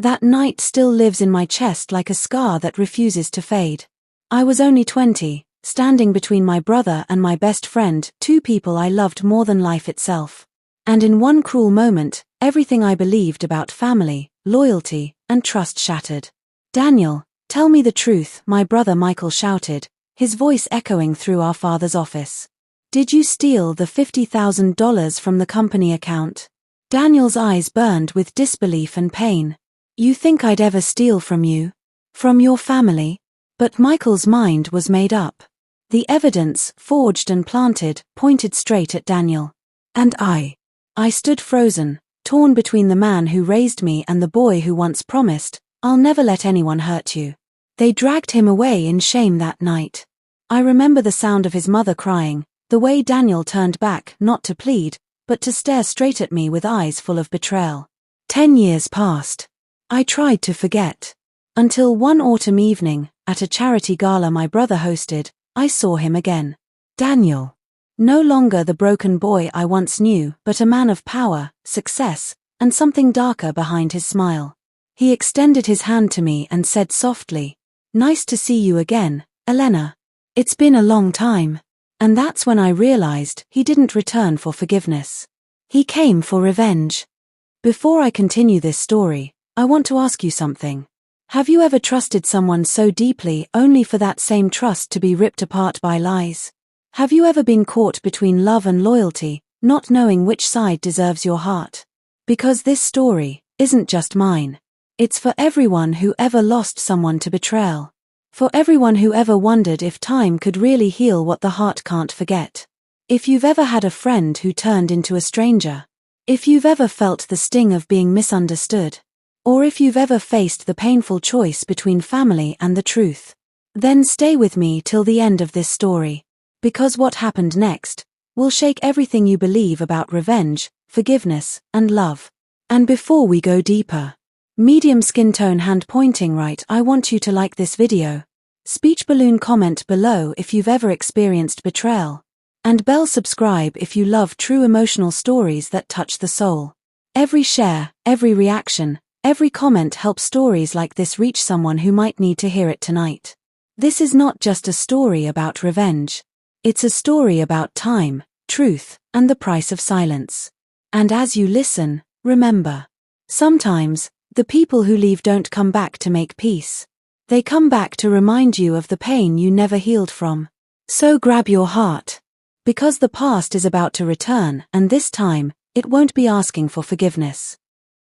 That night still lives in my chest like a scar that refuses to fade. I was only 20, standing between my brother and my best friend, two people I loved more than life itself. And in one cruel moment, everything I believed about family, loyalty, and trust shattered. "Daniel, tell me the truth," my brother Michael shouted, his voice echoing through our father's office. "Did you steal the $50,000 from the company account?" Daniel's eyes burned with disbelief and pain. "You think I'd ever steal from you? From your family?" But Michael's mind was made up. The evidence, forged and planted, pointed straight at Daniel. And I stood frozen, torn between the man who raised me and the boy who once promised, "I'll never let anyone hurt you." They dragged him away in shame that night. I remember the sound of his mother crying, the way Daniel turned back, not to plead, but to stare straight at me with eyes full of betrayal. 10 years passed. I tried to forget. Until one autumn evening, at a charity gala my brother hosted, I saw him again. Daniel. No longer the broken boy I once knew, but a man of power, success, and something darker behind his smile. He extended his hand to me and said softly, "Nice to see you again, Elena. It's been a long time." And that's when I realized he didn't return for forgiveness. He came for revenge. Before I continue this story, I want to ask you something. Have you ever trusted someone so deeply only for that same trust to be ripped apart by lies? Have you ever been caught between love and loyalty, not knowing which side deserves your heart? Because this story isn't just mine. It's for everyone who ever lost someone to betrayal. For everyone who ever wondered if time could really heal what the heart can't forget. If you've ever had a friend who turned into a stranger. If you've ever felt the sting of being misunderstood. Or if you've ever faced the painful choice between family and the truth. Then stay with me till the end of this story. Because what happened next will shake everything you believe about revenge, forgiveness, and love. And before we go deeper, medium skin tone hand pointing right, I want you to like this video. Speech balloon comment below if you've ever experienced betrayal. And bell subscribe if you love true emotional stories that touch the soul. Every share, every reaction, every comment helps stories like this reach someone who might need to hear it tonight. This is not just a story about revenge. It's a story about time, truth, and the price of silence. And as you listen, remember. Sometimes, the people who leave don't come back to make peace. They come back to remind you of the pain you never healed from. So grab your heart. Because the past is about to return, and this time, it won't be asking for forgiveness.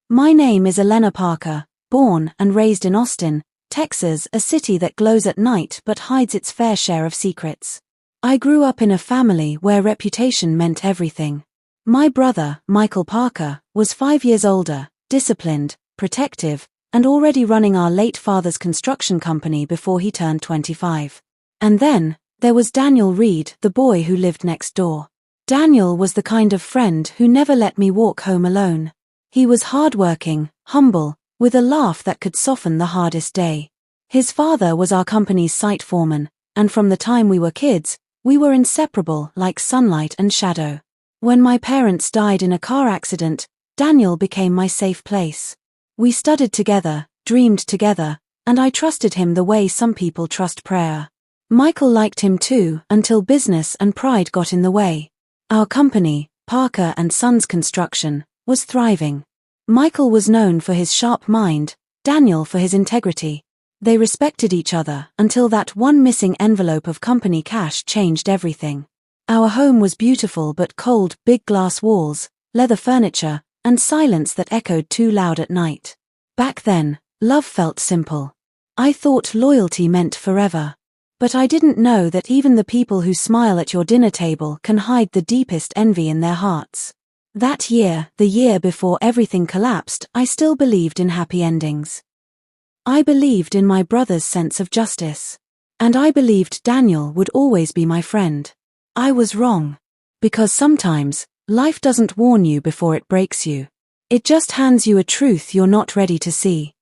My name is Elena Parker, born and raised in Austin, Texas, a city that glows at night but hides its fair share of secrets. I grew up in a family where reputation meant everything. My brother, Michael Parker, was 5 years older, disciplined, protective, and already running our late father's construction company before he turned 25. And then, there was Daniel Reed, the boy who lived next door. Daniel was the kind of friend who never let me walk home alone. He was hardworking, humble, with a laugh that could soften the hardest day. His father was our company's site foreman, and from the time we were kids, we were inseparable like sunlight and shadow. When my parents died in a car accident, Daniel became my safe place. We studied together, dreamed together, and I trusted him the way some people trust prayer. Michael liked him too, until business and pride got in the way. Our company, Parker and Sons Construction, was thriving. Michael was known for his sharp mind, Daniel for his integrity. They respected each other until that one missing envelope of company cash changed everything. Our home was beautiful but cold, big glass walls, leather furniture, and silence that echoed too loud at night. Back then, love felt simple. I thought loyalty meant forever. But I didn't know that even the people who smile at your dinner table can hide the deepest envy in their hearts. That year, the year before everything collapsed, I still believed in happy endings. I believed in my brother's sense of justice. And I believed Daniel would always be my friend. I was wrong. Because sometimes, life doesn't warn you before it breaks you. It just hands you a truth you're not ready to see.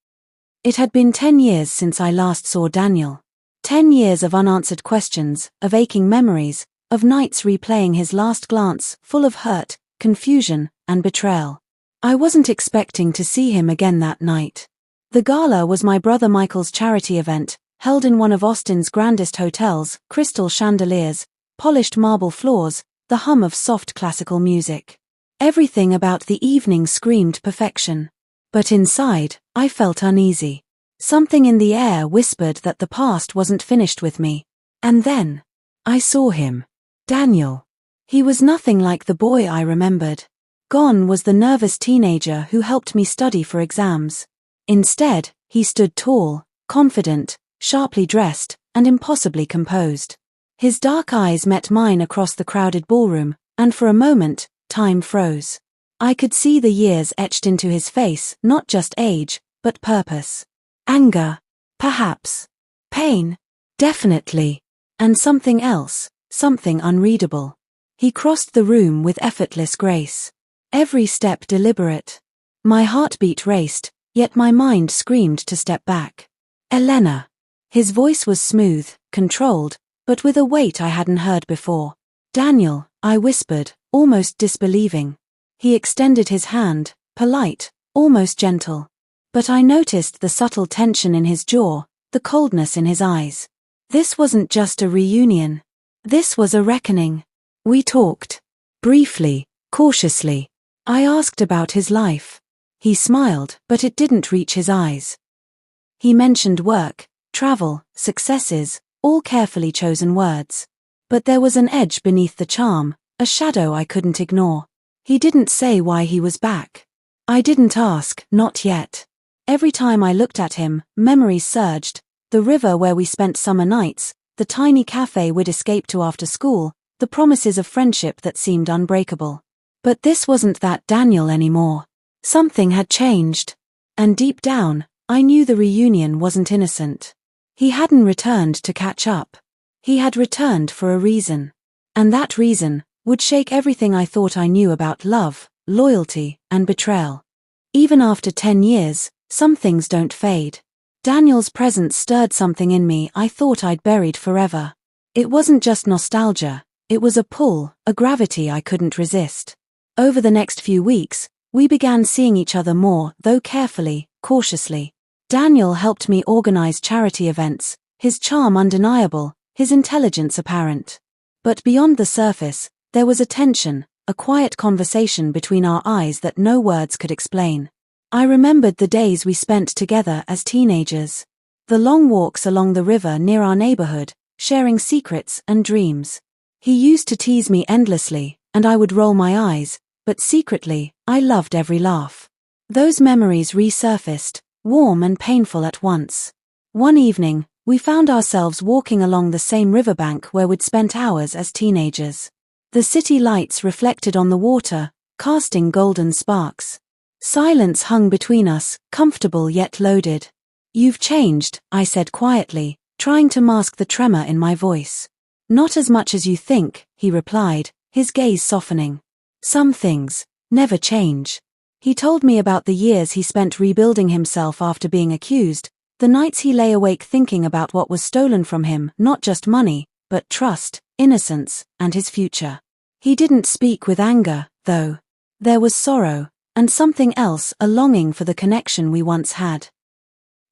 It had been 10 years since I last saw Daniel. 10 years of unanswered questions, of aching memories, of nights replaying his last glance, full of hurt, confusion, and betrayal. I wasn't expecting to see him again that night. The gala was my brother Michael's charity event, held in one of Austin's grandest hotels, crystal chandeliers, polished marble floors, the hum of soft classical music. Everything about the evening screamed perfection. But inside, I felt uneasy. Something in the air whispered that the past wasn't finished with me. And then, I saw him. Daniel. He was nothing like the boy I remembered. Gone was the nervous teenager who helped me study for exams. Instead, he stood tall, confident, sharply dressed, and impossibly composed. His dark eyes met mine across the crowded ballroom, and for a moment, time froze. I could see the years etched into his face, not just age, but purpose. Anger. Perhaps. Pain. Definitely. And something else, something unreadable. He crossed the room with effortless grace. Every step deliberate. My heartbeat raced, yet my mind screamed to step back. Elena. His voice was smooth, controlled, but with a weight I hadn't heard before. Daniel, I whispered, almost disbelieving. He extended his hand, polite, almost gentle. But I noticed the subtle tension in his jaw, the coldness in his eyes. This wasn't just a reunion. This was a reckoning. We talked. Briefly, cautiously. I asked about his life. He smiled, but it didn't reach his eyes. He mentioned work, travel, successes, all carefully chosen words. But there was an edge beneath the charm, a shadow I couldn't ignore. He didn't say why he was back. I didn't ask, not yet. Every time I looked at him, memories surged. The river where we spent summer nights, the tiny cafe we'd escaped to after school, the promises of friendship that seemed unbreakable. But this wasn't that Daniel anymore. Something had changed. And deep down, I knew the reunion wasn't innocent. He hadn't returned to catch up. He had returned for a reason. And that reason would shake everything I thought I knew about love, loyalty, and betrayal. Even after 10 years, some things don't fade. Daniel's presence stirred something in me I thought I'd buried forever. It wasn't just nostalgia, it was a pull, a gravity I couldn't resist. Over the next few weeks, we began seeing each other more, though carefully, cautiously. Daniel helped me organize charity events, his charm undeniable, his intelligence apparent. But beyond the surface, there was a tension, a quiet conversation between our eyes that no words could explain. I remembered the days we spent together as teenagers. The long walks along the river near our neighborhood, sharing secrets and dreams. He used to tease me endlessly, and I would roll my eyes, but secretly, I loved every laugh. Those memories resurfaced, warm and painful at once. One evening, we found ourselves walking along the same riverbank where we'd spent hours as teenagers. The city lights reflected on the water, casting golden sparks. Silence hung between us, comfortable yet loaded. "You've changed," I said quietly, trying to mask the tremor in my voice. "Not as much as you think," he replied, his gaze softening. "Some things never change." He told me about the years he spent rebuilding himself after being accused, the nights he lay awake thinking about what was stolen from him, not just money, but trust, innocence, and his future. He didn't speak with anger, though. There was sorrow, and something else, a longing for the connection we once had.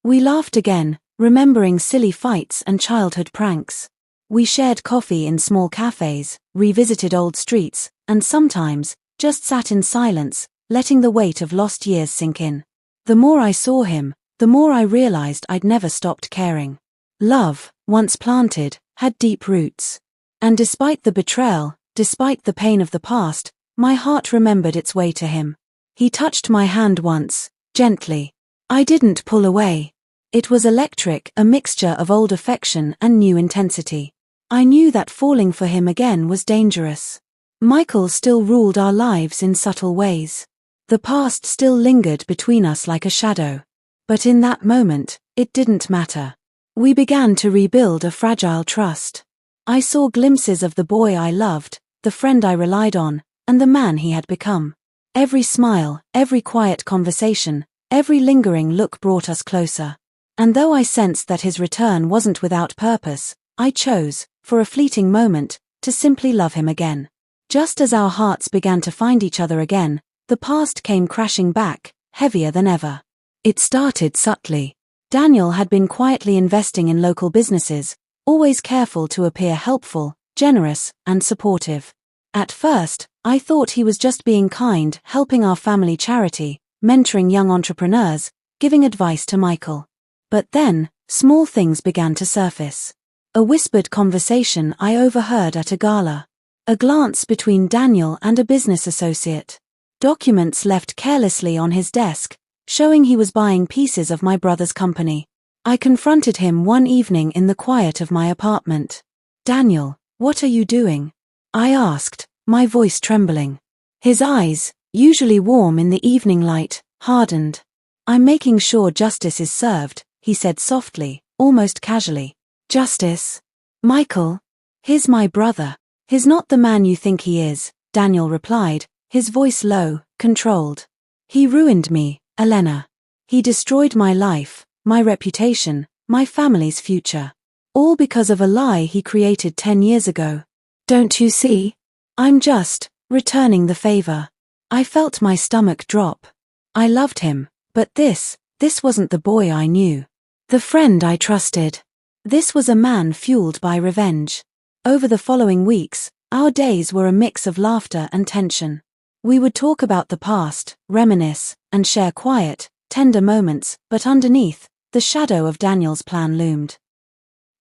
We laughed again, remembering silly fights and childhood pranks. We shared coffee in small cafes, revisited old streets, and sometimes just sat in silence, letting the weight of lost years sink in. The more I saw him, the more I realized I'd never stopped caring. Love, once planted, had deep roots. And despite the betrayal, despite the pain of the past, my heart remembered its way to him. He touched my hand once, gently. I didn't pull away. It was electric, a mixture of old affection and new intensity. I knew that falling for him again was dangerous. Michael still ruled our lives in subtle ways. The past still lingered between us like a shadow. But in that moment, it didn't matter. We began to rebuild a fragile trust. I saw glimpses of the boy I loved, the friend I relied on, and the man he had become. Every smile, every quiet conversation, every lingering look brought us closer. And though I sensed that his return wasn't without purpose, I chose, for a fleeting moment, to simply love him again. Just as our hearts began to find each other again, the past came crashing back, heavier than ever. It started subtly. Daniel had been quietly investing in local businesses, always careful to appear helpful, generous, and supportive. At first, I thought he was just being kind, helping our family charity, mentoring young entrepreneurs, giving advice to Michael. But then, small things began to surface. A whispered conversation I overheard at a gala. A glance between Daniel and a business associate. Documents left carelessly on his desk, showing he was buying pieces of my brother's company. I confronted him one evening in the quiet of my apartment. "Daniel, what are you doing?" I asked, my voice trembling. His eyes, usually warm in the evening light, hardened. "I'm making sure justice is served," he said softly, almost casually. "Justice? Michael? He's my brother. He's not the man you think he is," Daniel replied, his voice low, controlled. "He ruined me, Elena. He destroyed my life, my reputation, my family's future. All because of a lie he created 10 years ago. Don't you see? I'm just returning the favor." I felt my stomach drop. I loved him, but this wasn't the boy I knew. The friend I trusted. This was a man fueled by revenge. Over the following weeks, our days were a mix of laughter and tension. We would talk about the past, reminisce, and share quiet, tender moments, but underneath, the shadow of Daniel's plan loomed.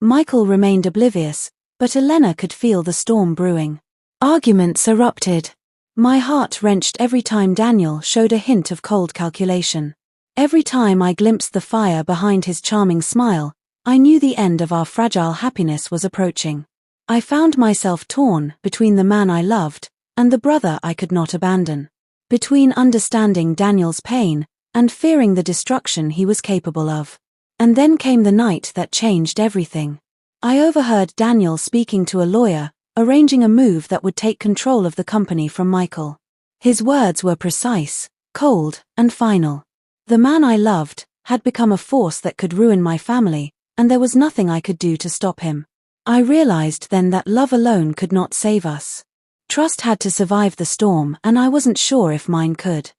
Michael remained oblivious, but Elena could feel the storm brewing. Arguments erupted. My heart wrenched every time Daniel showed a hint of cold calculation. Every time I glimpsed the fire behind his charming smile, I knew the end of our fragile happiness was approaching. I found myself torn between the man I loved and the brother I could not abandon. Between understanding Daniel's pain and fearing the destruction he was capable of. And then came the night that changed everything. I overheard Daniel speaking to a lawyer, arranging a move that would take control of the company from Michael. His words were precise, cold, and final. The man I loved had become a force that could ruin my family, and there was nothing I could do to stop him. I realized then that love alone could not save us. Trust had to survive the storm, and I wasn't sure if mine could.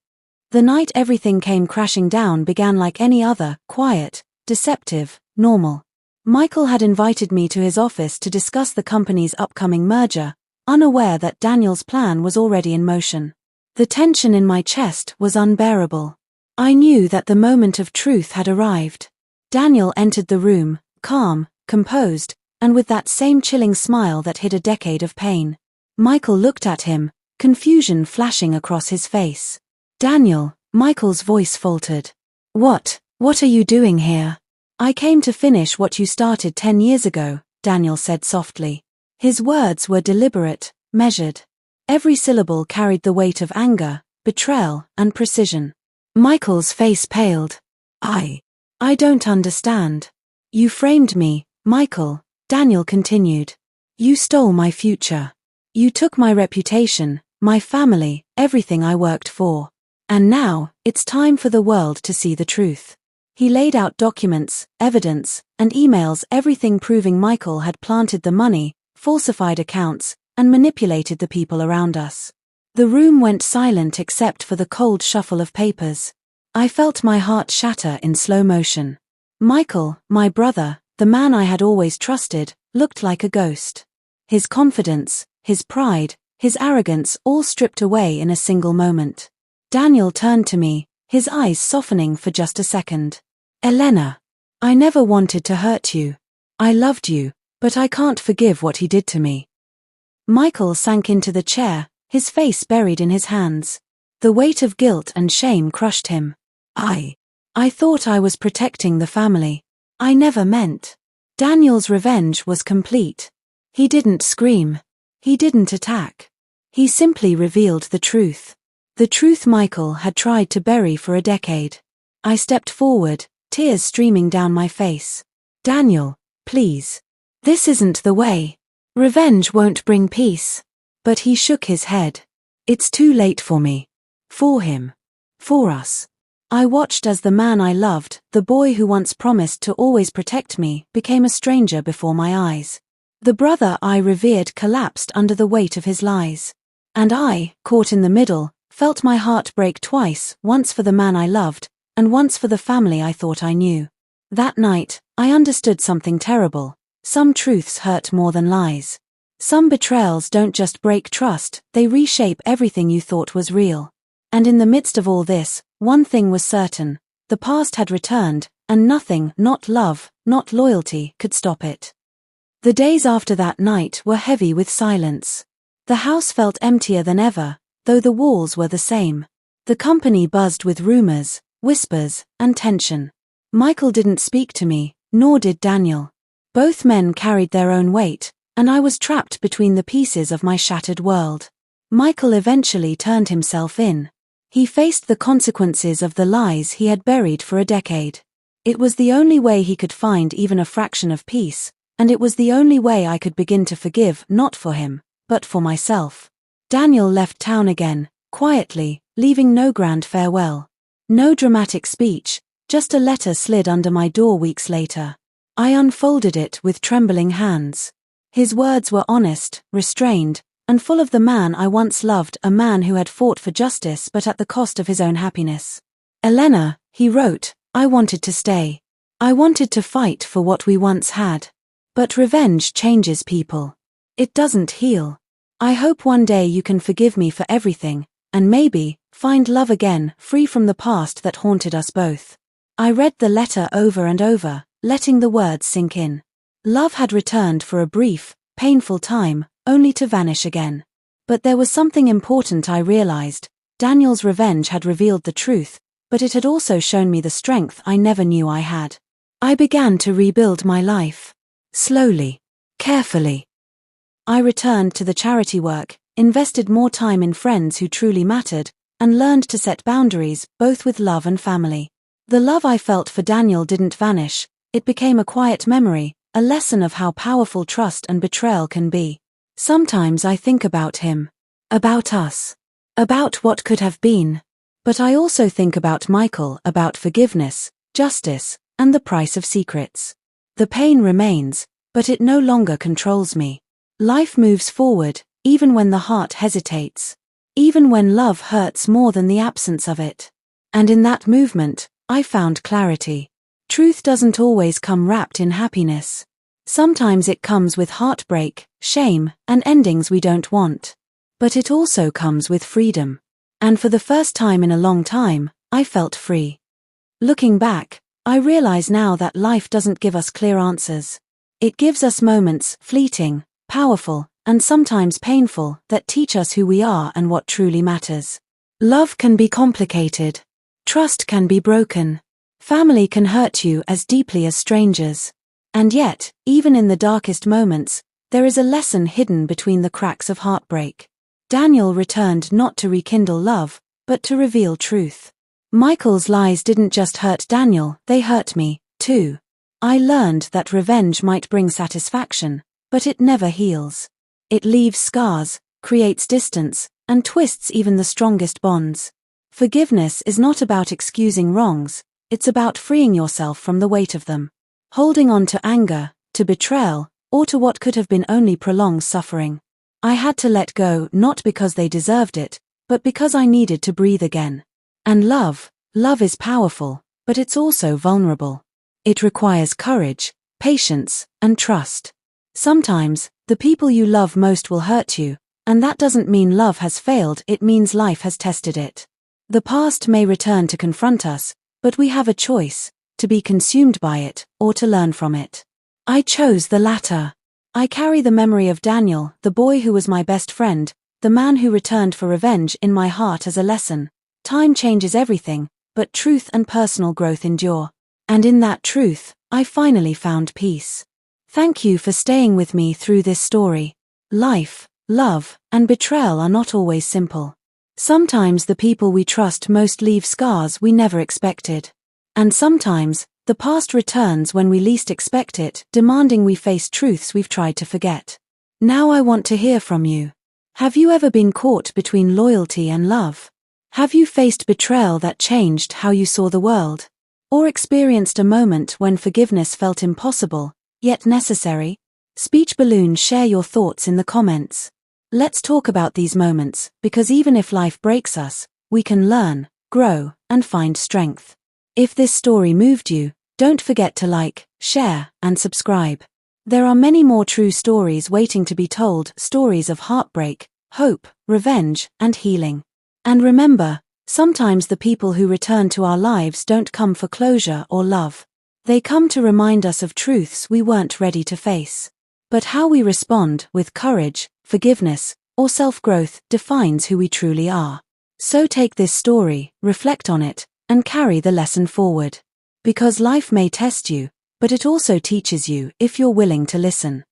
The night everything came crashing down began like any other, quiet, deceptive, normal. Michael had invited me to his office to discuss the company's upcoming merger, unaware that Daniel's plan was already in motion. The tension in my chest was unbearable. I knew that the moment of truth had arrived. Daniel entered the room, calm, composed, and with that same chilling smile that hid a decade of pain. Michael looked at him, confusion flashing across his face. "Daniel," Michael's voice faltered. What are you doing here?" "I came to finish what you started 10 years ago," Daniel said softly. His words were deliberate, measured. Every syllable carried the weight of anger, betrayal, and precision. Michael's face paled. I don't understand." "You framed me, Michael," Daniel continued. "You stole my future. You took my reputation, my family, everything I worked for. And now, it's time for the world to see the truth." He laid out documents, evidence, and emails, everything proving Michael had planted the money, falsified accounts, and manipulated the people around us. The room went silent except for the cold shuffle of papers. I felt my heart shatter in slow motion. Michael, my brother, the man I had always trusted, looked like a ghost. His confidence, his pride, his arrogance all stripped away in a single moment. Daniel turned to me, his eyes softening for just a second. "Elena, I never wanted to hurt you. I loved you, but I can't forgive what he did to me." Michael sank into the chair, his face buried in his hands. The weight of guilt and shame crushed him. I thought I was protecting the family. I never meant. Daniel's revenge was complete. He didn't scream. He didn't attack. He simply revealed the truth. The truth Michael had tried to bury for a decade. I stepped forward, tears streaming down my face. "Daniel, please. This isn't the way. Revenge won't bring peace." But he shook his head. "It's too late for me. For him. For us." I watched as the man I loved, the boy who once promised to always protect me, became a stranger before my eyes. The brother I revered collapsed under the weight of his lies. And I, caught in the middle, felt my heart break twice, once for the man I loved, and once for the family I thought I knew. That night, I understood something terrible. Some truths hurt more than lies. Some betrayals don't just break trust, they reshape everything you thought was real. And in the midst of all this, one thing was certain. The past had returned, and nothing, not love, not loyalty, could stop it. The days after that night were heavy with silence. The house felt emptier than ever, though the walls were the same. The company buzzed with rumors, whispers, and tension. Michael didn't speak to me, nor did Daniel. Both men carried their own weight, and I was trapped between the pieces of my shattered world. Michael eventually turned himself in. He faced the consequences of the lies he had buried for a decade. It was the only way he could find even a fraction of peace, and it was the only way I could begin to forgive, not for him, but for myself. Daniel left town again, quietly, leaving no grand farewell. No dramatic speech, just a letter slid under my door weeks later. I unfolded it with trembling hands. His words were honest, restrained, and full of the man I once loved, a man who had fought for justice but at the cost of his own happiness. Elena, he wrote, I wanted to stay. I wanted to fight for what we once had. But revenge changes people. It doesn't heal. I hope one day you can forgive me for everything, and maybe, find love again, free from the past that haunted us both. I read the letter over and over, letting the words sink in. Love had returned for a brief, painful time, only to vanish again. But there was something important I realized. Daniel's revenge had revealed the truth, but it had also shown me the strength I never knew I had. I began to rebuild my life. Slowly. Carefully. I returned to the charity work, invested more time in friends who truly mattered, and learned to set boundaries, both with love and family. The love I felt for Daniel didn't vanish, it became a quiet memory, a lesson of how powerful trust and betrayal can be. Sometimes I think about him. About us. About what could have been. But I also think about Michael, about forgiveness, justice, and the price of secrets. The pain remains, but it no longer controls me. Life moves forward, even when the heart hesitates. Even when love hurts more than the absence of it. And in that movement, I found clarity. Truth doesn't always come wrapped in happiness. Sometimes it comes with heartbreak, shame, and endings we don't want. But it also comes with freedom. And for the first time in a long time, I felt free. Looking back, I realize now that life doesn't give us clear answers. It gives us moments, fleeting, powerful, and sometimes painful, that teach us who we are and what truly matters. Love can be complicated. Trust can be broken. Family can hurt you as deeply as strangers. And yet, even in the darkest moments, there is a lesson hidden between the cracks of heartbreak. Daniel returned not to rekindle love, but to reveal truth. Michael's lies didn't just hurt Daniel, they hurt me, too. I learned that revenge might bring satisfaction, but it never heals. It leaves scars, creates distance, and twists even the strongest bonds. Forgiveness is not about excusing wrongs, it's about freeing yourself from the weight of them. Holding on to anger, to betrayal, or to what could have been only prolonged suffering. I had to let go, not because they deserved it, but because I needed to breathe again. And love is powerful, but it's also vulnerable. It requires courage, patience, and trust. Sometimes, the people you love most will hurt you, and that doesn't mean love has failed, it means life has tested it. The past may return to confront us, but we have a choice, to be consumed by it, or to learn from it. I chose the latter. I carry the memory of Daniel, the boy who was my best friend, the man who returned for revenge, in my heart as a lesson. Time changes everything, but truth and personal growth endure. And in that truth, I finally found peace. Thank you for staying with me through this story. Life, love, and betrayal are not always simple. Sometimes the people we trust most leave scars we never expected. And sometimes, the past returns when we least expect it, demanding we face truths we've tried to forget. Now I want to hear from you. Have you ever been caught between loyalty and love? Have you faced betrayal that changed how you saw the world? Or experienced a moment when forgiveness felt impossible, yet necessary? Speech balloon, share your thoughts in the comments. Let's talk about these moments, because even if life breaks us, we can learn, grow, and find strength. If this story moved you, don't forget to like, share, and subscribe. There are many more true stories waiting to be told, stories of heartbreak, hope, revenge, and healing. And remember, sometimes the people who return to our lives don't come for closure or love. They come to remind us of truths we weren't ready to face. But how we respond, with courage, forgiveness, or self-growth, defines who we truly are. So take this story, reflect on it, and carry the lesson forward. Because life may test you, but it also teaches you if you're willing to listen.